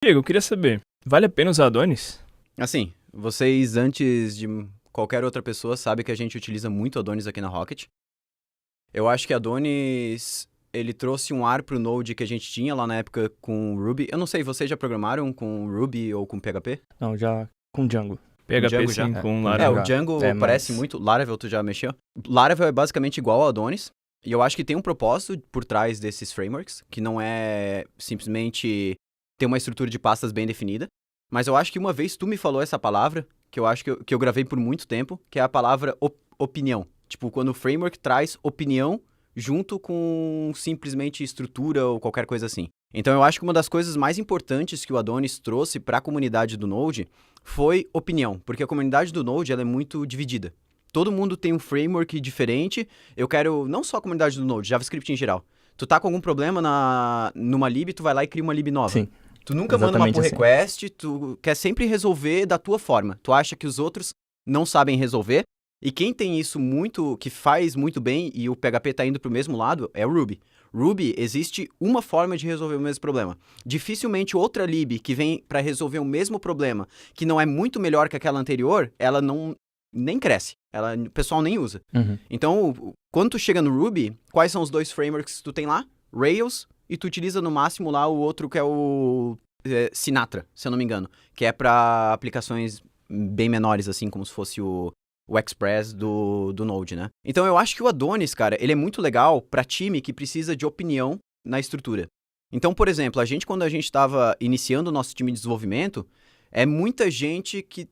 Diego, eu queria saber, vale a pena usar Adonis? Assim, vocês antes de qualquer outra pessoa sabem que a gente utiliza muito Adonis aqui na Rocket. Eu acho que Adonis, ele trouxe um ar pro Node que a gente tinha lá na época com Ruby. Eu não sei, vocês já programaram com Ruby ou com PHP? Não, já com Django. Com PHP Django já? sim, com com Laravel. O Django É, parece mas- muito. Laravel, tu já mexeu? Laravel é basicamente igual ao Adonis. E eu acho que tem um propósito por trás desses frameworks, que não é simplesmente ter uma estrutura de pastas bem definida. Mas eu acho que uma vez tu me falou essa palavra, que eu acho que eu gravei por muito tempo, que é a palavra opinião. Tipo, quando o framework traz opinião junto com simplesmente estrutura ou qualquer coisa assim. Então eu acho que uma das coisas mais importantes que o Adonis trouxe para a comunidade do Node foi opinião, porque a comunidade do Node ela é muito dividida. Todo mundo tem um framework diferente. Eu quero, não só a comunidade do Node, JavaScript em geral. Tu tá com algum problema numa lib, tu vai lá e cria uma lib nova. Sim. Tu nunca manda uma Exatamente pull assim. request, tu quer sempre resolver da tua forma. Tu acha que os outros não sabem resolver. E quem tem isso muito, que faz muito bem, e o PHP tá indo pro mesmo lado, é o Ruby. Ruby, existe uma forma de resolver o mesmo problema. Dificilmente outra lib que vem para resolver o mesmo problema, que não é muito melhor que aquela anterior, ela não nem cresce. O pessoal nem usa. Uhum. Então, quando tu chega no Ruby, quais são os dois frameworks que tu tem lá? Rails, e tu utiliza no máximo lá o outro que é o Sinatra, se eu não me engano, que é para aplicações bem menores, assim, como se fosse o Express do Node, né? Então eu acho que o Adonis, cara, ele é muito legal para time que precisa de opinião na estrutura. Então, por exemplo, quando a gente estava iniciando o nosso time de desenvolvimento, é muita gente que,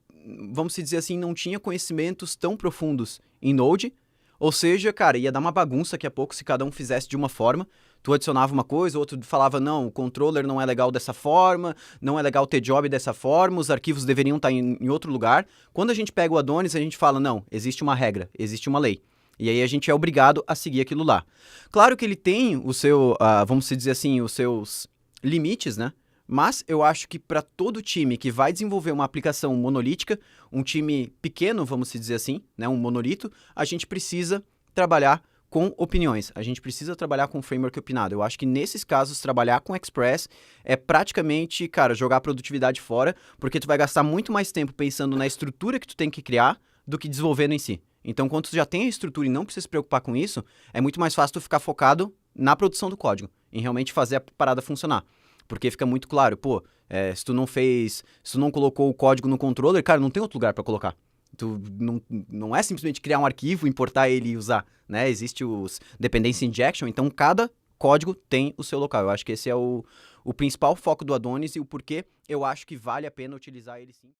vamos dizer assim, não tinha conhecimentos tão profundos em Node. Ou seja, cara, ia dar uma bagunça daqui a pouco se cada um fizesse de uma forma. Tu adicionava uma coisa, o outro falava, não, o controller não é legal dessa forma, não é legal ter job dessa forma, os arquivos deveriam estar em outro lugar. Quando a gente pega o Adonis, a gente fala, não, existe uma regra, existe uma lei. E aí a gente é obrigado a seguir aquilo lá. Claro que ele tem o seu, vamos dizer assim, os seus limites, né? Mas eu acho que para todo time que vai desenvolver uma aplicação monolítica, um time pequeno, vamos dizer assim, né, um monolito, a gente precisa trabalhar com opiniões. A gente precisa trabalhar com framework opinado. Eu acho que nesses casos, trabalhar com Express é praticamente, cara, jogar a produtividade fora, porque tu vai gastar muito mais tempo pensando na estrutura que tu tem que criar do que desenvolvendo em si. Então, quando tu já tem a estrutura e não precisa se preocupar com isso, é muito mais fácil tu ficar focado na produção do código, em realmente fazer a parada funcionar. Porque fica muito claro, pô, se tu não colocou o código no controller, cara, não tem outro lugar para colocar. Tu não é simplesmente criar um arquivo, importar ele e usar, né? Existe os dependency injection, então cada código tem o seu local. Eu acho que esse é o principal foco do Adonis e o porquê eu acho que vale a pena utilizar ele sim.